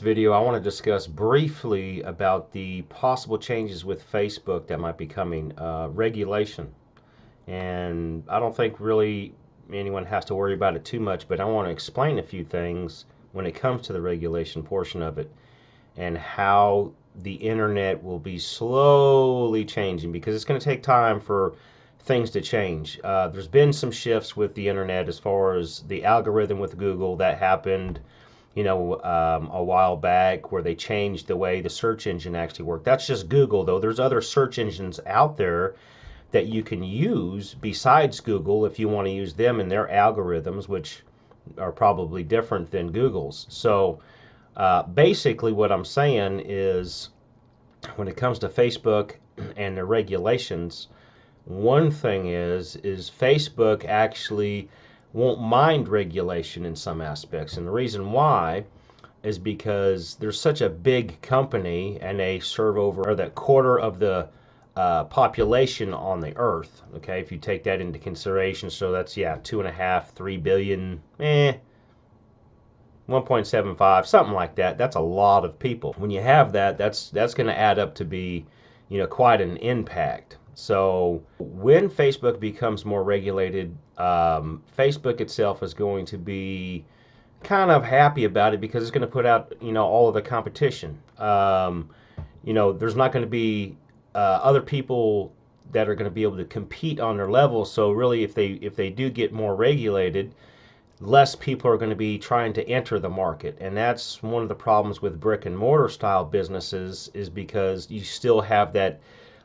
video, I want to discuss briefly about the possible changes with Facebook that might be coming, regulation. And I don't think really anyone has to worry about it too much, but I want to explain a few things when it comes to the regulation portion of it and how the internet will be slowly changing, because it's going to take time for things to change. There's been some shifts with the internet as far as the algorithm with Google that happened a while back, where they changed the way the search engine actually worked. That's just Google, though. There's other search engines out there that you can use besides Google if you want to use them in their algorithms, which are probably different than Google's. So basically what I'm saying is, when it comes to Facebook and the regulations, one thing is Facebook actually won't mind regulation in some aspects. And the reason why is because they're such a big company and they serve over that quarter of the population on the earth. Okay, if you take that into consideration, so that's 2.5, 3 billion, 1.75, something like that. That's a lot of people. When you have that, that's going to add up to be, quite an impact. So when Facebook becomes more regulated, Facebook itself is going to be kind of happy about it, because it's going to put out, all of the competition. There's not going to be other people that are going to be able to compete on their level. So really, if they do get more regulated, less people are going to be trying to enter the market. And that's one of the problems with brick and mortar style businesses, is because you still have that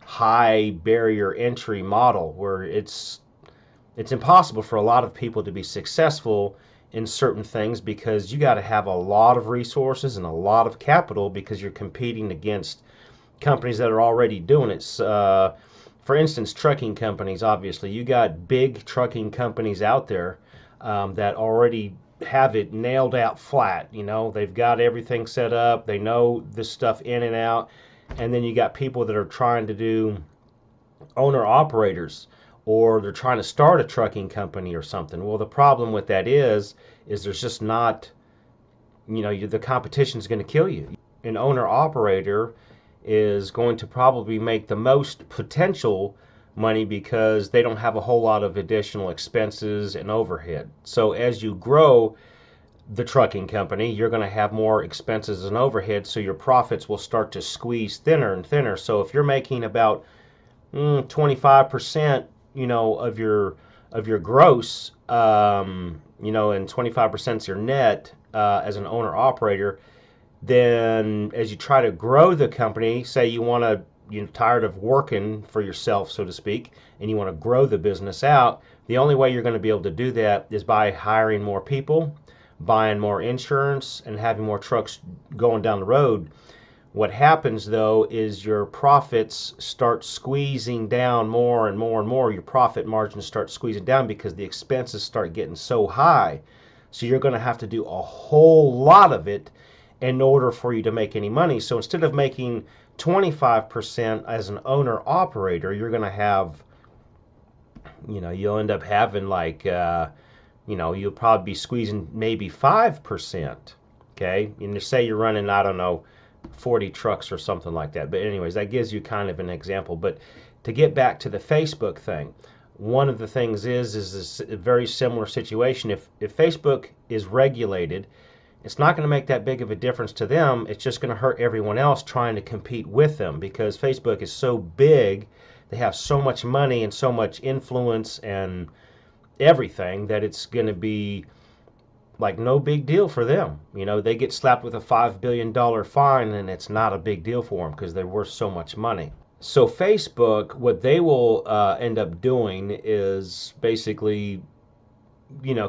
high barrier entry model where it's impossible for a lot of people to be successful in certain things, because you got to have a lot of resources and a lot of capital, because you're competing against companies that are already doing it. For instance, trucking companies. Obviously, you got big trucking companies out there that already have it nailed out flat. They've got everything set up. They know this stuff in and out. And then you got people that are trying to do owner operators, or they're trying to start a trucking company or something. Well, the problem with that is there's just not, the competition is going to kill you. An owner operator is going to probably make the most potential money, because they don't have a whole lot of additional expenses and overhead. So as you grow the trucking company, you're going to have more expenses and overhead, so your profits will start to squeeze thinner and thinner. So if you're making about 25%, of your gross, and 25% is your net as an owner operator, then as you try to grow the company, say you're tired of working for yourself, so to speak, and you want to grow the business out, the only way you're going to be able to do that is by hiring more people, buying more insurance, and having more trucks going down the road. What happens, though, is your profits start squeezing down more and more and more. Your profit margins start squeezing down because the expenses start getting so high. So you're going to have to do a whole lot of it in order for you to make any money. So instead of making 25% as an owner operator, you're going to have, you'll end up having like, you'll probably be squeezing maybe 5%. Okay, and to say you're running, I don't know, 40 trucks or something like that. But anyways, that gives you kind of an example. But to get back to the Facebook thing, one of the things is this a very similar situation. If Facebook is regulated, it's not going to make that big of a difference to them. It's just going to hurt everyone else trying to compete with them, because Facebook is so big, they have so much money and so much influence and everything, that it's going to be like no big deal for them. They get slapped with a $5 billion fine, and it's not a big deal for them because they're worth so much money. So Facebook, what they will end up doing is basically,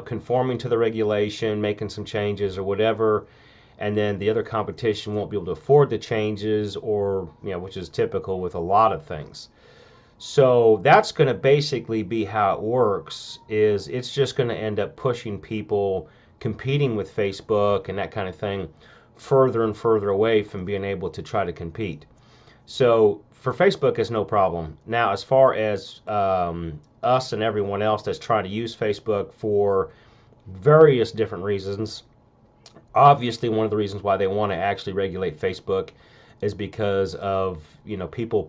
conforming to the regulation, making some changes or whatever, and then the other competition won't be able to afford the changes, or, which is typical with a lot of things. So that's going to basically be how it works. Is it's just going to end up pushing people competing with Facebook and that kind of thing further and further away from being able to try to compete. So for Facebook, it's no problem. Now, as far as us and everyone else that's trying to use Facebook for various different reasons, Obviously, one of the reasons why they want to actually regulate Facebook is because of, people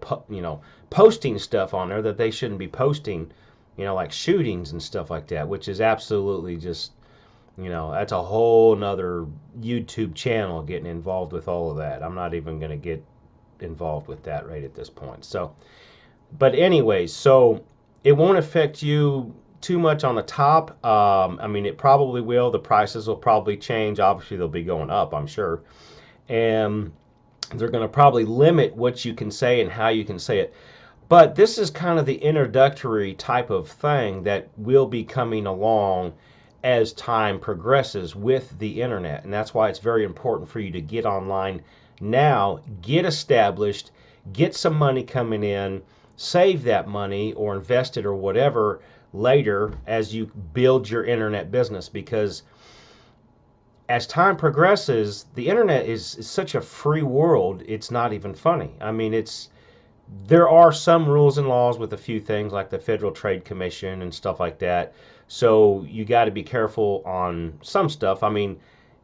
posting stuff on there that they shouldn't be posting, like shootings and stuff like that, which is absolutely just, that's a whole nother YouTube channel getting involved with all of that. I'm not even going to get involved with that right at this point. So, but anyways, so it won't affect you too much on the top. I mean, it probably will. The prices will probably change. Obviously, they'll be going up, I'm sure. And they're going to probably limit what you can say and how you can say it. But this is kind of the introductory type of thing that will be coming along as time progresses with the internet. And that's why it's very important for you to get online now, get established, get some money coming in, save that money or invest it or whatever later as you build your internet business, because as time progresses, the internet is such a free world, it's not even funny. I mean, there are some rules and laws with a few things like the Federal Trade Commission and stuff like that. So you got to be careful on some stuff. I mean,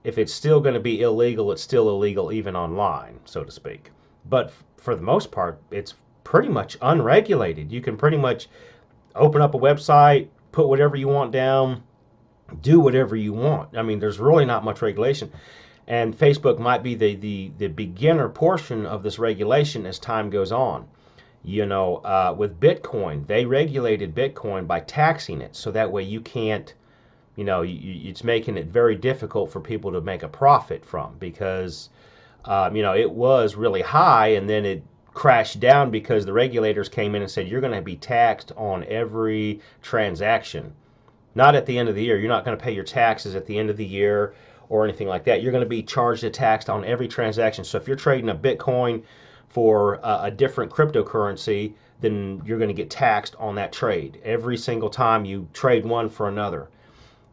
if it's still going to be illegal, it's still illegal even online, so to speak. But for the most part, it's pretty much unregulated. You can pretty much open up a website, put whatever you want down, do whatever you want. I mean, there's really not much regulation. And Facebook might be the beginner portion of this regulation as time goes on. With Bitcoin, they regulated Bitcoin by taxing it. So that way you can't, it's making it very difficult for people to make a profit from, because, it was really high and then it crashed down because the regulators came in and said, you're going to be taxed on every transaction. Not at the end of the year. You're not going to pay your taxes at the end of the year or anything like that. You're going to be charged a tax on every transaction. So if you're trading a Bitcoin for a different cryptocurrency, then you're going to get taxed on that trade every single time you trade one for another.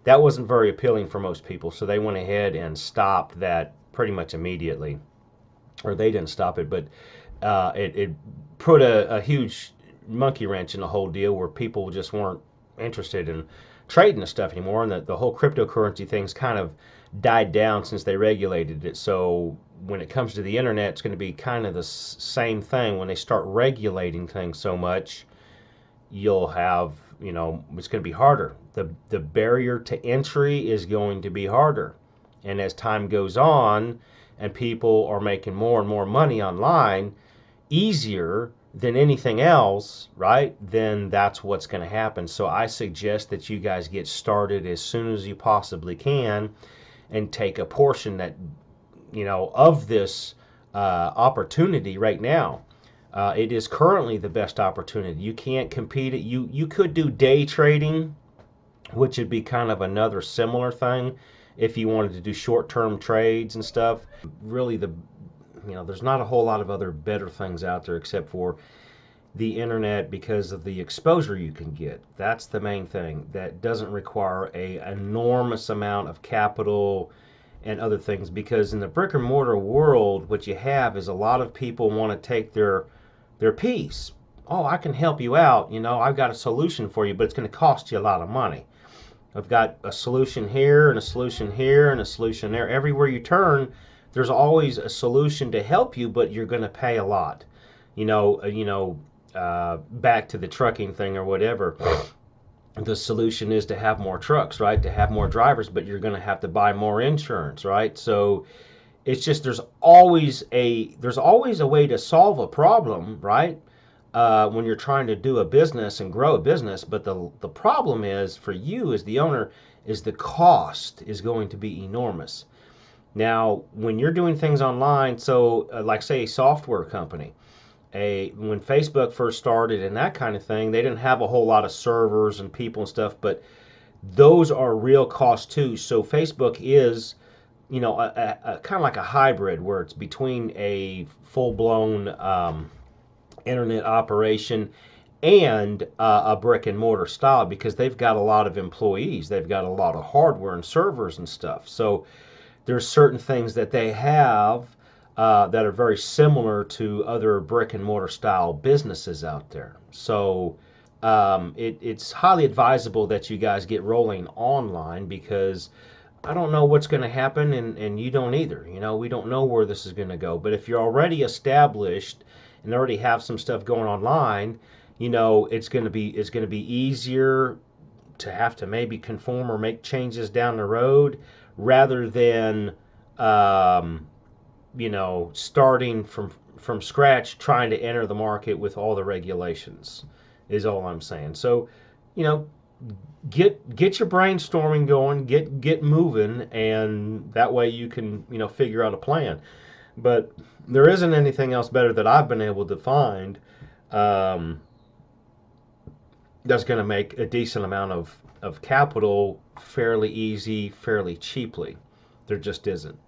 That wasn't very appealing for most people, so they went ahead and stopped that pretty much immediately. Or they didn't stop it, but it put a huge monkey wrench in the whole deal where people just weren't interested in trading the stuff anymore, and the whole cryptocurrency thing's kind of died down since they regulated it. So when it comes to the internet, it's going to be kind of the same thing. When they start regulating things so much, you'll have, it's going to be harder. The barrier to entry is going to be harder. And as time goes on and people are making more and more money online, easier than anything else, right? Then that's what's going to happen. So I suggest that you guys get started as soon as you possibly can and take a portion that, of this opportunity right now. It is currently the best opportunity. You can't compete it. You could do day trading, which would be kind of another similar thing if you wanted to do short-term trades and stuff. Really, there's not a whole lot of other better things out there except for the internet because of the exposure you can get. That's the main thing. That doesn't require an enormous amount of capital and other things, because in the brick and mortar world, what you have is a lot of people want to take their piece. Oh, I can help you out. I've got a solution for you, but it's going to cost you a lot of money. I've got a solution here and a solution here and a solution there. Everywhere you turn, there's always a solution to help you, but you're going to pay a lot. Back to the trucking thing or whatever. The solution is to have more trucks, right? To have more drivers, but you're going to have to buy more insurance, right? So it's just there's always a way to solve a problem, right? When you're trying to do a business and grow a business, but the problem is for you as the owner is the cost is going to be enormous. Now, when you're doing things online, so like say a software company, when Facebook first started and that kind of thing, they didn't have a whole lot of servers and people and stuff, but those are real costs too. So Facebook is, a kind of like a hybrid where it's between a full-blown internet operation and a brick and mortar style, because they've got a lot of employees, they've got a lot of hardware and servers and stuff. So there's certain things that they have that are very similar to other brick and mortar style businesses out there. So it's highly advisable that you guys get rolling online, because I don't know what's going to happen, and you don't either. You know, we don't know where this is going to go. But if you're already established and already have some stuff going online, you know, it's going to be easier to have to maybe conform or make changes down the road rather than um, you know, starting from scratch trying to enter the market with all the regulations is all I'm saying. So, you know, get your brainstorming going, get moving, and that way you can, you know, figure out a plan. But there isn't anything else better that I've been able to find um, that's going to make a decent amount of capital fairly easy, fairly cheaply. There just isn't.